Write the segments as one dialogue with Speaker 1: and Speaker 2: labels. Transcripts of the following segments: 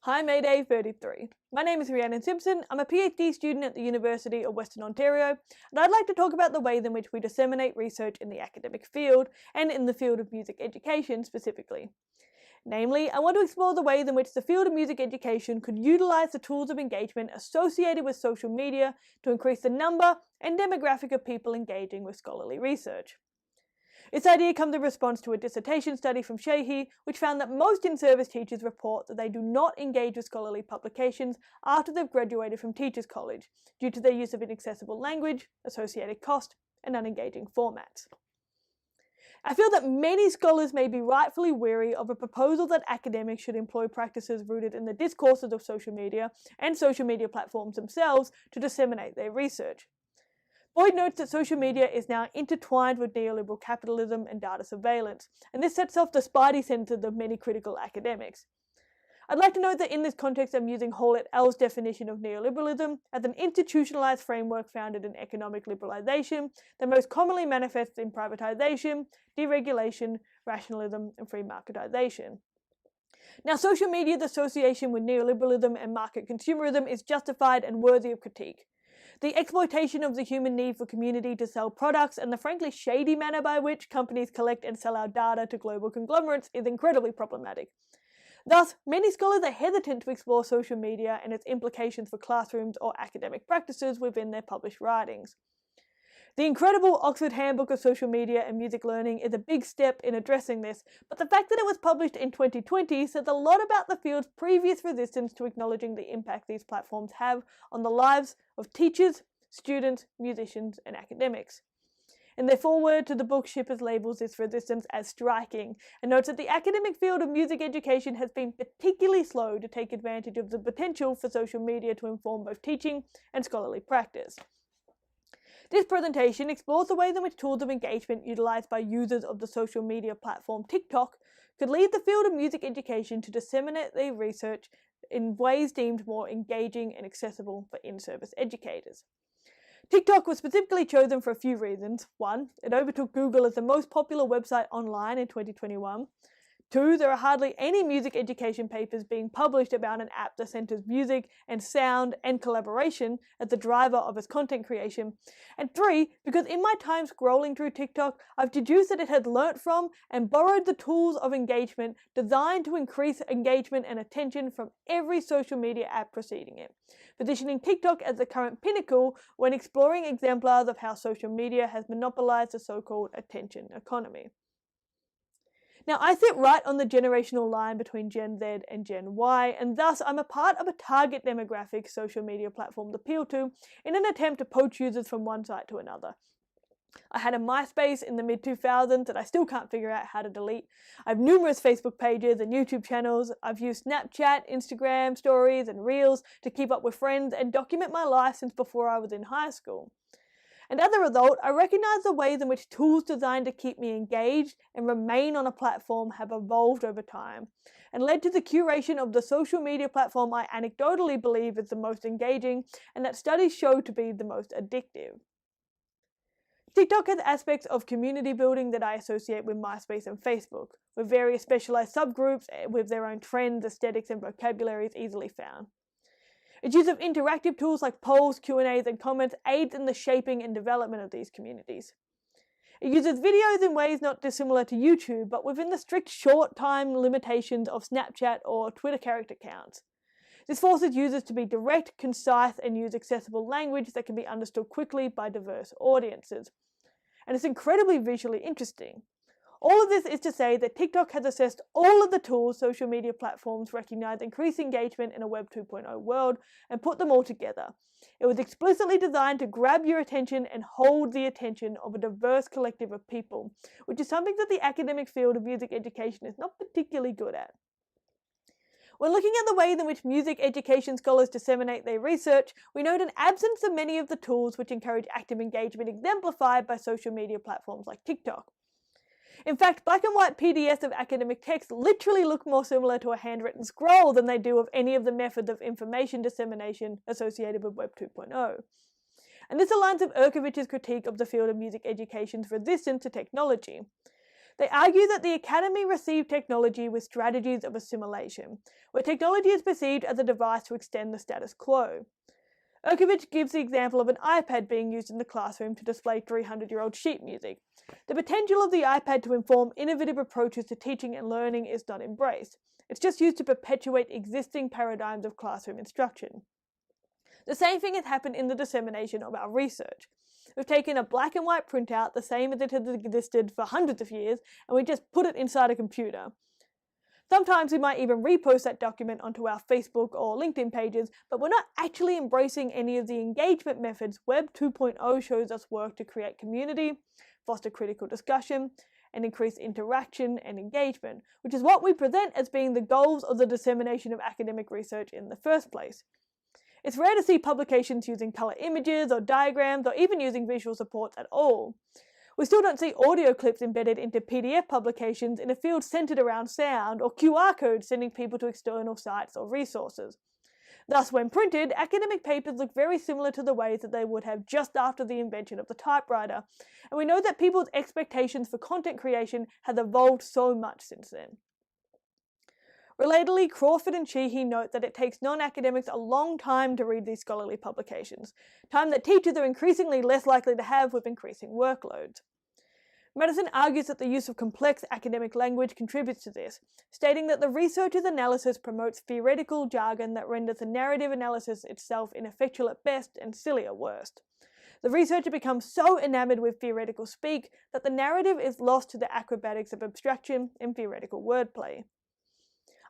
Speaker 1: Hi Mayday 33. My name is Rhiannon Simpson. I'm a PhD student at the University of Western Ontario, and I'd like to talk about the ways in which we disseminate research in the academic field and in the field of music education specifically. Namely, I want to explore the ways in which the field of music education could utilize the tools of engagement associated with social media to increase the number and demographic of people engaging with scholarly research. This idea comes in response to a dissertation study from Sheehy, which found that most in-service teachers report that they do not engage with scholarly publications after they've graduated from Teachers College, due to their use of inaccessible language, associated cost, and unengaging formats. I feel that many scholars may be rightfully weary of a proposal that academics should employ practices rooted in the discourses of social media and social media platforms themselves to disseminate their research. Boyd notes that social media is now intertwined with neoliberal capitalism and data surveillance, and this sets off the spidey senses of many critical academics. I'd like to note that in this context I'm using Hall et al.'s definition of neoliberalism as an institutionalized framework founded in economic liberalization that most commonly manifests in privatization, deregulation, rationalism, and free marketization. Now, social media's association with neoliberalism and market consumerism is justified and worthy of critique. The exploitation of the human need for community to sell products and the frankly shady manner by which companies collect and sell our data to global conglomerates is incredibly problematic. Thus, many scholars are hesitant to explore social media and its implications for classrooms or academic practices within their published writings. The incredible Oxford Handbook of Social Media and Music Learning is a big step in addressing this, but the fact that it was published in 2020 says a lot about the field's previous resistance to acknowledging the impact these platforms have on the lives of teachers, students, musicians, and academics. In their foreword to the book, Shippers labels this resistance as striking and notes that the academic field of music education has been particularly slow to take advantage of the potential for social media to inform both teaching and scholarly practice. This presentation explores the ways in which tools of engagement utilized by users of the social media platform TikTok could lead the field of music education to disseminate their research in ways deemed more engaging and accessible for in-service educators. TikTok was specifically chosen for a few reasons. 1, it overtook Google as the most popular website online in 2021. 2, there are hardly any music education papers being published about an app that centers music and sound and collaboration as the driver of its content creation. And 3, because in my time scrolling through TikTok, I've deduced that it has learnt from and borrowed the tools of engagement designed to increase engagement and attention from every social media app preceding it, positioning TikTok as the current pinnacle when exploring exemplars of how social media has monopolized the so-called attention economy. Now, I sit right on the generational line between Gen Z and Gen Y, and thus I'm a part of a target demographic social media platforms appeal to in an attempt to poach users from one site to another. I had a MySpace in the mid-2000s that I still can't figure out how to delete. I have numerous Facebook pages and YouTube channels. I've used Snapchat, Instagram, Stories, and Reels to keep up with friends and document my life since before I was in high school. And as a result, I recognize the ways in which tools designed to keep me engaged and remain on a platform have evolved over time, and led to the curation of the social media platform I anecdotally believe is the most engaging and that studies show to be the most addictive. TikTok has aspects of community building that I associate with MySpace and Facebook, with various specialized subgroups with their own trends, aesthetics, and vocabularies easily found. Its use of interactive tools like polls, Q&As, and comments aids in the shaping and development of these communities. It uses videos in ways not dissimilar to YouTube, but within the strict short time limitations of Snapchat or Twitter character counts. This forces users to be direct, concise, and use accessible language that can be understood quickly by diverse audiences. And it's incredibly visually interesting. All of this is to say that TikTok has assessed all of the tools social media platforms recognize increase engagement in a Web 2.0 world and put them all together. It was explicitly designed to grab your attention and hold the attention of a diverse collective of people, which is something that the academic field of music education is not particularly good at. When looking at the ways in which music education scholars disseminate their research, we note an absence of many of the tools which encourage active engagement exemplified by social media platforms like TikTok. In fact, black and white PDFs of academic text literally look more similar to a handwritten scroll than they do of any of the methods of information dissemination associated with Web 2.0. And this aligns with Erkovich's critique of the field of music education's resistance to technology. They argue that the academy received technology with strategies of assimilation, where technology is perceived as a device to extend the status quo. Erkovich gives the example of an iPad being used in the classroom to display 300-year-old sheet music. The potential of the iPad to inform innovative approaches to teaching and learning is not embraced. It's just used to perpetuate existing paradigms of classroom instruction. The same thing has happened in the dissemination of our research. We've taken a black and white printout, the same as it has existed for hundreds of years, and we just put it inside a computer. Sometimes we might even repost that document onto our Facebook or LinkedIn pages, but we're not actually embracing any of the engagement methods Web 2.0 shows us work to create community, foster critical discussion, and increase interaction and engagement, which is what we present as being the goals of the dissemination of academic research in the first place. It's rare to see publications using colour images or diagrams or even using visual supports at all. We still don't see audio clips embedded into PDF publications in a field centred around sound, or QR codes sending people to external sites or resources. Thus, when printed, academic papers look very similar to the ways that they would have just after the invention of the typewriter, and we know that people's expectations for content creation have evolved so much since then. Relatedly, Crawford and Sheehy note that it takes non-academics a long time to read these scholarly publications, time that teachers are increasingly less likely to have with increasing workloads. Madison argues that the use of complex academic language contributes to this, stating that the researcher's analysis promotes theoretical jargon that renders the narrative analysis itself ineffectual at best and silly at worst. The researcher becomes so enamored with theoretical speak that the narrative is lost to the acrobatics of abstraction and theoretical wordplay.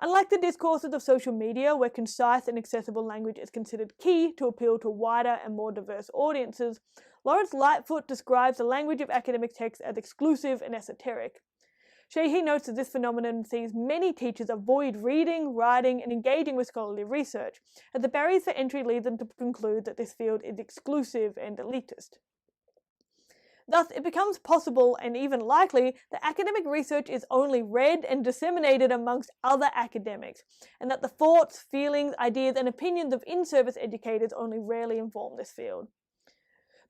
Speaker 1: Unlike the discourses of social media, where concise and accessible language is considered key to appeal to wider and more diverse audiences, Lawrence Lightfoot describes the language of academic texts as exclusive and esoteric. Sheehy notes that this phenomenon sees many teachers avoid reading, writing, and engaging with scholarly research, as the barriers for entry lead them to conclude that this field is exclusive and elitist. Thus, it becomes possible and even likely that academic research is only read and disseminated amongst other academics, and that the thoughts, feelings, ideas, and opinions of in-service educators only rarely inform this field.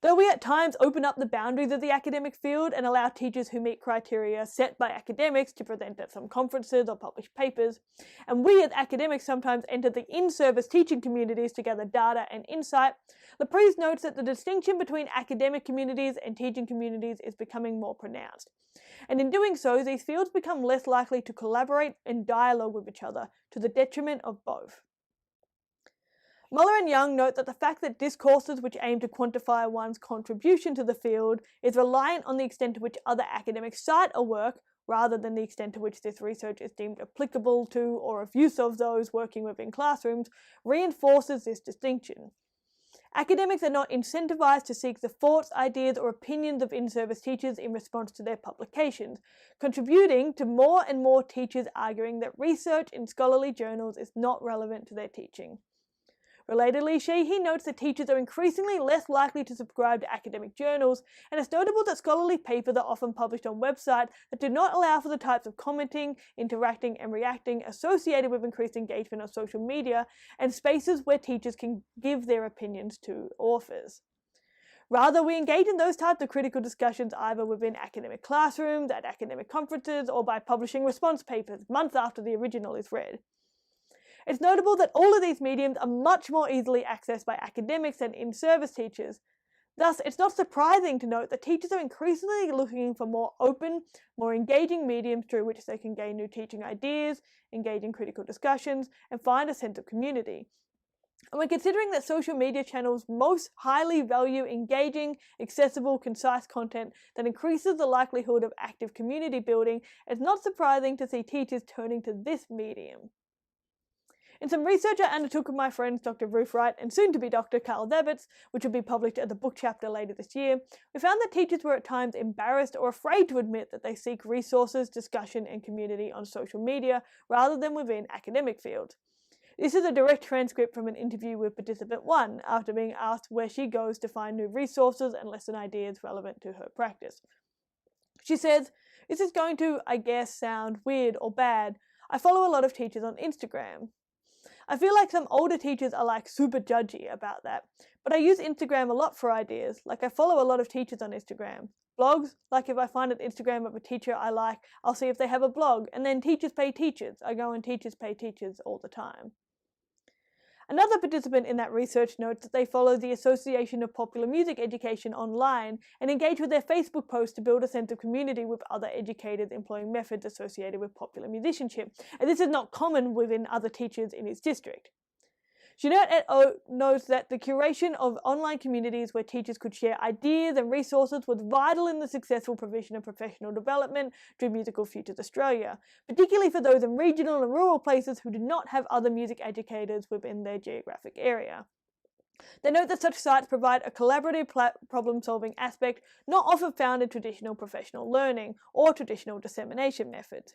Speaker 1: Though we at times open up the boundaries of the academic field and allow teachers who meet criteria set by academics to present at some conferences or publish papers, and we as academics sometimes enter the in-service teaching communities to gather data and insight, Laprise notes that the distinction between academic communities and teaching communities is becoming more pronounced. And in doing so, these fields become less likely to collaborate and dialogue with each other, to the detriment of both. Muller and Young note that the fact that discourses which aim to quantify one's contribution to the field is reliant on the extent to which other academics cite a work, rather than the extent to which this research is deemed applicable to or of use of those working within classrooms, reinforces this distinction. Academics are not incentivized to seek the thoughts, ideas, or opinions of in-service teachers in response to their publications, contributing to more and more teachers arguing that research in scholarly journals is not relevant to their teaching. Relatedly, Sheehy notes that teachers are increasingly less likely to subscribe to academic journals, and it's notable that scholarly papers are often published on websites that do not allow for the types of commenting, interacting, and reacting associated with increased engagement on social media, and spaces where teachers can give their opinions to authors. Rather, we engage in those types of critical discussions either within academic classrooms, at academic conferences, or by publishing response papers months after the original is read. It's notable that all of these mediums are much more easily accessed by academics than in-service teachers. Thus, it's not surprising to note that teachers are increasingly looking for more open, more engaging mediums through which they can gain new teaching ideas, engage in critical discussions, and find a sense of community. And when considering that social media channels most highly value engaging, accessible, concise content that increases the likelihood of active community building, it's not surprising to see teachers turning to this medium. In some research I undertook with my friends Dr. Ruth Wright and soon-to-be Dr. Carl Zevitz, which will be published as a book chapter later this year, we found that teachers were at times embarrassed or afraid to admit that they seek resources, discussion, and community on social media rather than within academic fields. This is a direct transcript from an interview with participant 1 after being asked where she goes to find new resources and lesson ideas relevant to her practice. She says, "This is going to, I guess, sound weird or bad. I follow a lot of teachers on Instagram. I feel like some older teachers are like super judgy about that, but I use Instagram a lot for ideas. Like I follow a lot of teachers on Instagram. Blogs, like if I find an Instagram of a teacher I like, I'll see if they have a blog, and then Teachers Pay Teachers. I go on Teachers Pay Teachers all the time. Another participant in that research notes that they follow the Association of Popular Music Education online and engage with their Facebook posts to build a sense of community with other educators employing methods associated with popular musicianship. And this is not common within other teachers in his district. Jeanette et al. Notes that the curation of online communities where teachers could share ideas and resources was vital in the successful provision of professional development through Musical Futures Australia, particularly for those in regional and rural places who did not have other music educators within their geographic area. They note that such sites provide a collaborative problem-solving aspect not often found in traditional professional learning or traditional dissemination methods.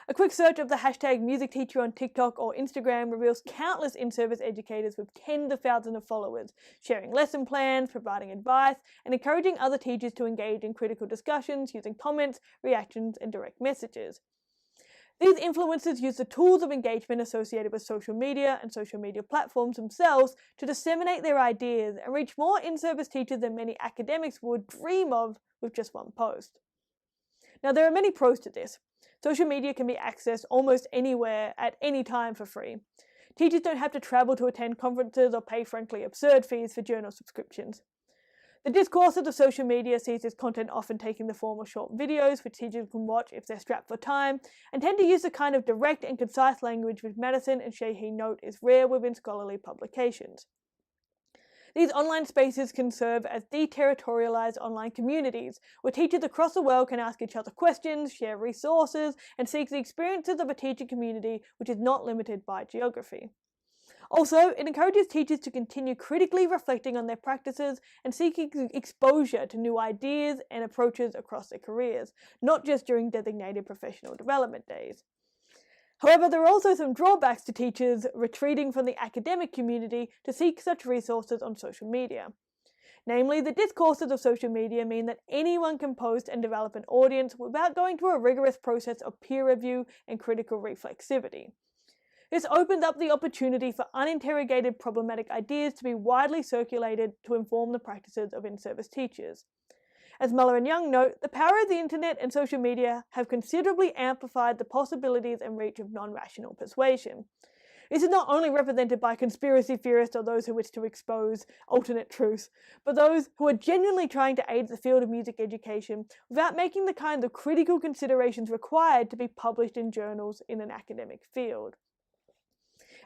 Speaker 1: A quick search of the hashtag #MusicTeacher on TikTok or Instagram reveals countless in-service educators with tens of thousands of followers, sharing lesson plans, providing advice, and encouraging other teachers to engage in critical discussions using comments, reactions, and direct messages. These influencers use the tools of engagement associated with social media and social media platforms themselves to disseminate their ideas and reach more in-service teachers than many academics would dream of with just one post. Now, there are many pros to this. Social media can be accessed almost anywhere at any time for free. Teachers don't have to travel to attend conferences or pay frankly absurd fees for journal subscriptions. The discourse of the social media sees this content often taking the form of short videos which teachers can watch if they're strapped for time, and tend to use the kind of direct and concise language which Madison and Sheehy note is rare within scholarly publications. These online spaces can serve as deterritorialized online communities, where teachers across the world can ask each other questions, share resources, and seek the experiences of a teaching community which is not limited by geography. Also, it encourages teachers to continue critically reflecting on their practices and seeking exposure to new ideas and approaches across their careers, not just during designated professional development days. However, there are also some drawbacks to teachers retreating from the academic community to seek such resources on social media. Namely, the discourses of social media mean that anyone can post and develop an audience without going through a rigorous process of peer review and critical reflexivity. This opens up the opportunity for uninterrogated problematic ideas to be widely circulated to inform the practices of in-service teachers. As Muller and Young note, the power of the internet and social media have considerably amplified the possibilities and reach of non-rational persuasion. This is not only represented by conspiracy theorists or those who wish to expose alternate truths, but those who are genuinely trying to aid the field of music education without making the kinds of critical considerations required to be published in journals in an academic field.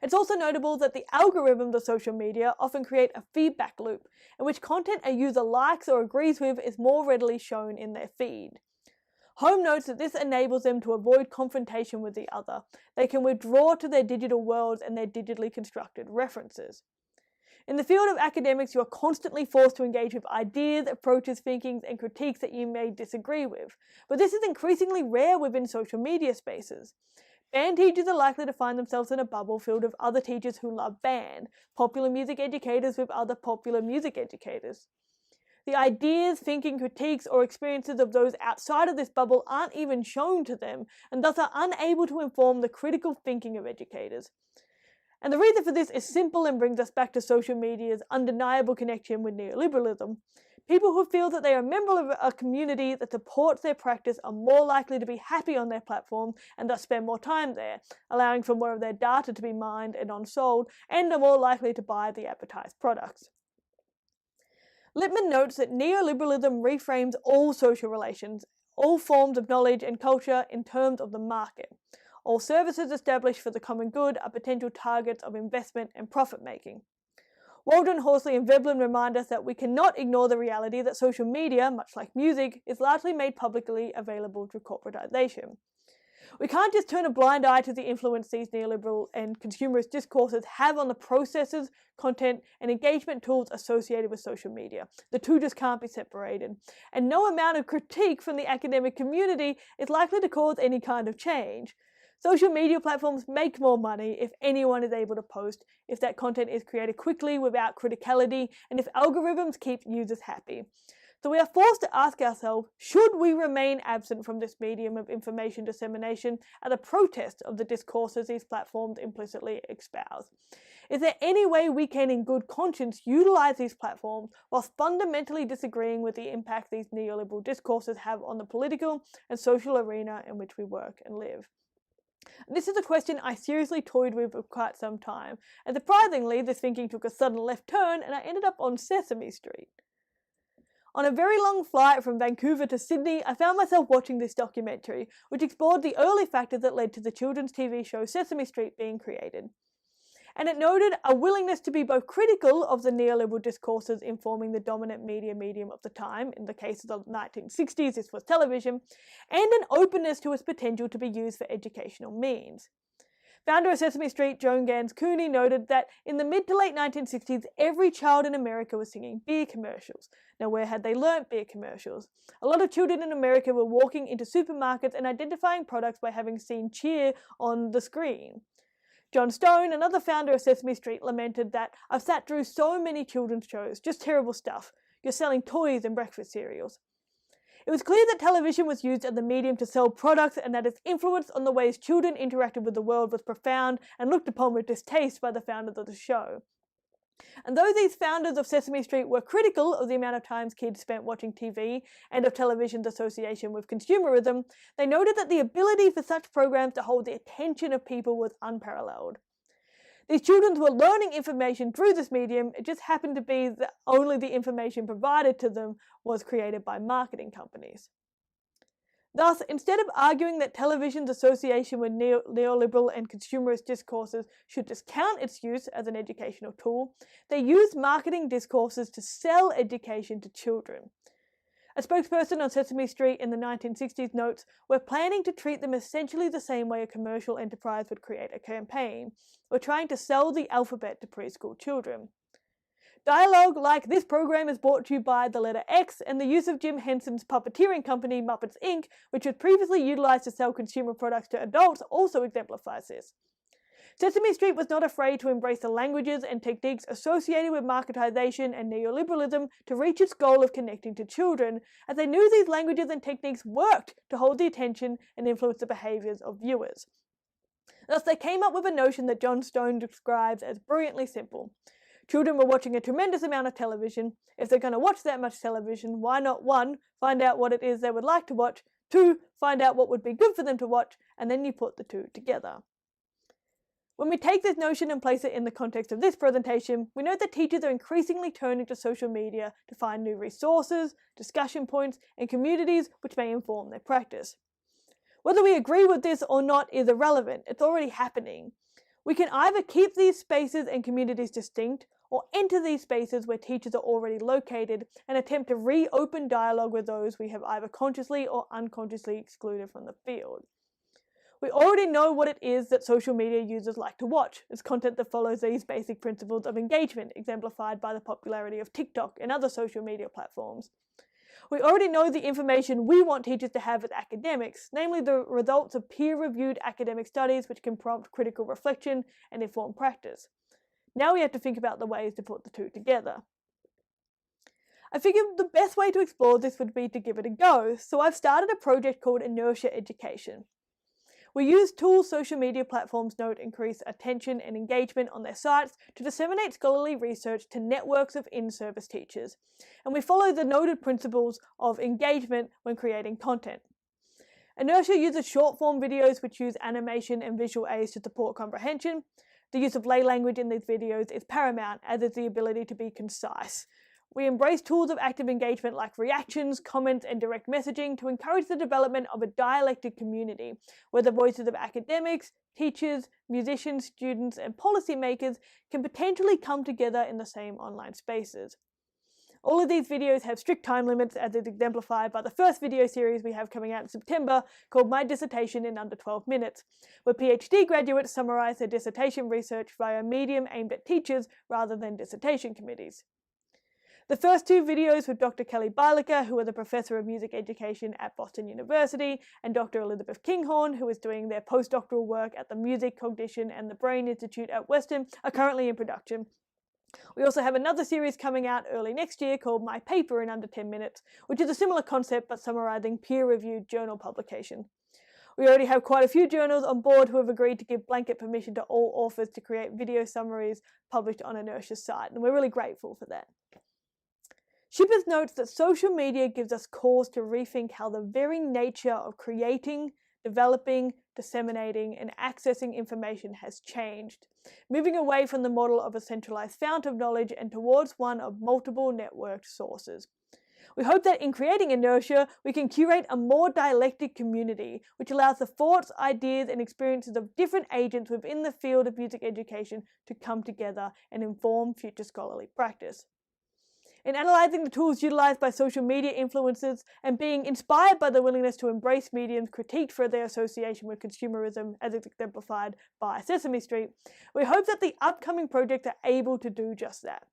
Speaker 1: It's also notable that the algorithms of social media often create a feedback loop in which content a user likes or agrees with is more readily shown in their feed. Home notes that this enables them to avoid confrontation with the other. They can withdraw to their digital worlds and their digitally constructed references. In the field of academics, you are constantly forced to engage with ideas, approaches, thinkings, and critiques that you may disagree with, but this is increasingly rare within social media spaces. Band teachers are likely to find themselves in a bubble filled with other teachers who love band, popular music educators with other popular music educators. The ideas, thinking, critiques, or experiences of those outside of this bubble aren't even shown to them, and thus are unable to inform the critical thinking of educators. And the reason for this is simple and brings us back to social media's undeniable connection with neoliberalism. People who feel that they are a member of a community that supports their practice are more likely to be happy on their platform and thus spend more time there, allowing for more of their data to be mined and on-sold, and are more likely to buy the advertised products. Lippmann notes that neoliberalism reframes all social relations, all forms of knowledge and culture in terms of the market. All services established for the common good are potential targets of investment and profit-making. Waldron, Horsley, and Veblen remind us that we cannot ignore the reality that social media, much like music, is largely made publicly available through corporatization. We can't just turn a blind eye to the influence these neoliberal and consumerist discourses have on the processes, content, and engagement tools associated with social media. The two just can't be separated. And no amount of critique from the academic community is likely to cause any kind of change. Social media platforms make more money if anyone is able to post, if that content is created quickly without criticality, and if algorithms keep users happy. So we are forced to ask ourselves, should we remain absent from this medium of information dissemination at a protest of the discourses these platforms implicitly espouse? Is there any way we can, in good conscience, utilise these platforms whilst fundamentally disagreeing with the impact these neoliberal discourses have on the political and social arena in which we work and live? This is a question I seriously toyed with for quite some time, and surprisingly, this thinking took a sudden left turn and I ended up on Sesame Street. On a very long flight from Vancouver to Sydney, I found myself watching this documentary, which explored the early factors that led to the children's TV show Sesame Street being created. And it noted a willingness to be both critical of the neoliberal discourses informing the dominant media medium of the time, in the case of the 1960s this was television, and an openness to its potential to be used for educational means. Founder of Sesame Street, Joan Gans Cooney, noted that in the mid to late 1960s, every child in America was singing beer commercials. Now, where had they learnt beer commercials? A lot of children in America were walking into supermarkets and identifying products by having seen cheer on the screen. John Stone, another founder of Sesame Street, lamented that, "I've sat through so many children's shows, just terrible stuff. You're selling toys and breakfast cereals." It was clear that television was used as the medium to sell products and that its influence on the ways children interacted with the world was profound and looked upon with distaste by the founders of the show. And though these founders of Sesame Street were critical of the amount of time kids spent watching TV and of television's association with consumerism, they noted that the ability for such programs to hold the attention of people was unparalleled. These children were learning information through this medium, it just happened to be that only the information provided to them was created by marketing companies. Thus, instead of arguing that television's association with neoliberal and consumerist discourses should discount its use as an educational tool, they used marketing discourses to sell education to children. A spokesperson on Sesame Street in the 1960s notes, "We're planning to treat them essentially the same way a commercial enterprise would create a campaign. We're trying to sell the alphabet to preschool children." Dialogue like "This program is brought to you by the letter X" and the use of Jim Henson's puppeteering company Muppets Inc., which was previously utilized to sell consumer products to adults, also exemplifies this. Sesame Street was not afraid to embrace the languages and techniques associated with marketization and neoliberalism to reach its goal of connecting to children, as they knew these languages and techniques worked to hold the attention and influence the behaviors of viewers. Thus, they came up with a notion that John Stone describes as brilliantly simple. Children were watching a tremendous amount of television. If they're going to watch that much television, why not 1, find out what it is they would like to watch, 2, find out what would be good for them to watch, and then you put the two together. When we take this notion and place it in the context of this presentation, we know that teachers are increasingly turning to social media to find new resources, discussion points, and communities which may inform their practice. Whether we agree with this or not is irrelevant, it's already happening. We can either keep these spaces and communities distinct, or enter these spaces where teachers are already located and attempt to reopen dialogue with those we have either consciously or unconsciously excluded from the field. We already know what it is that social media users like to watch. It's content that follows these basic principles of engagement, exemplified by the popularity of TikTok and other social media platforms. We already know the information we want teachers to have as academics, namely the results of peer-reviewed academic studies which can prompt critical reflection and inform practice. Now we have to think about the ways to put the two together. I figured the best way to explore this would be to give it a go, so I've started a project called Inertia Education. We use tools social media platforms note increase attention and engagement on their sites to disseminate scholarly research to networks of in-service teachers, and we follow the noted principles of engagement when creating content. Inertia uses short-form videos which use animation and visual aids to support comprehension. The use of lay language in these videos is paramount, as is the ability to be concise. We embrace tools of active engagement like reactions, comments, and direct messaging to encourage the development of a dialectic community, where the voices of academics, teachers, musicians, students, and policymakers can potentially come together in the same online spaces. All of these videos have strict time limits, as is exemplified by the first video series we have coming out in September called My Dissertation in Under 12 Minutes, where PhD graduates summarize their dissertation research via a medium aimed at teachers rather than dissertation committees. The first 2 videos with Dr. Kelly Bieliker, who is a professor of music education at Boston University, and Dr. Elizabeth Kinghorn, who is doing their postdoctoral work at the Music, Cognition, and the Brain Institute at Western, are currently in production. We also have another series coming out early next year called My Paper in Under 10 Minutes, which is a similar concept but summarising peer-reviewed journal publication. We already have quite a few journals on board who have agreed to give blanket permission to all authors to create video summaries published on Inertia's site, and we're really grateful for that. Shippers notes that social media gives us cause to rethink how the very nature of creating, developing, disseminating, and accessing information has changed, moving away from the model of a centralized fount of knowledge and towards one of multiple networked sources. We hope that in creating Inertia, we can curate a more dialectic community, which allows the thoughts, ideas, and experiences of different agents within the field of music education to come together and inform future scholarly practice. In analysing the tools utilised by social media influencers and being inspired by the willingness to embrace mediums critiqued for their association with consumerism as exemplified by Sesame Street, we hope that the upcoming projects are able to do just that.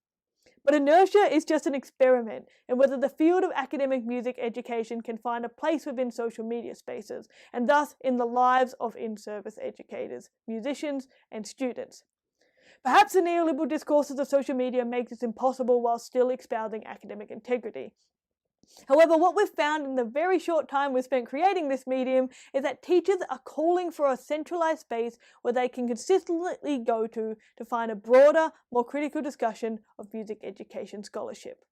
Speaker 1: But Inertia is just an experiment in whether the field of academic music education can find a place within social media spaces, and thus in the lives of in-service educators, musicians, and students. Perhaps the neoliberal discourses of social media make this impossible while still espousing academic integrity. However, what we've found in the very short time we've spent creating this medium is that teachers are calling for a centralized space where they can consistently go to find a broader, more critical discussion of music education scholarship.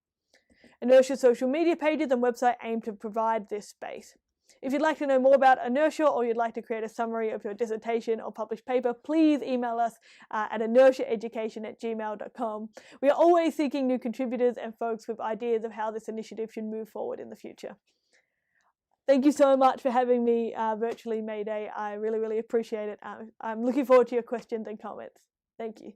Speaker 1: Inertia's social media pages and website aim to provide this space. If you'd like to know more about Inertia or you'd like to create a summary of your dissertation or published paper, please email us at inertiaeducation@gmail.com. We are always seeking new contributors and folks with ideas of how this initiative should move forward in the future. Thank you so much for having me virtually, Mayday. I really, really appreciate it. I'm looking forward to your questions and comments. Thank you.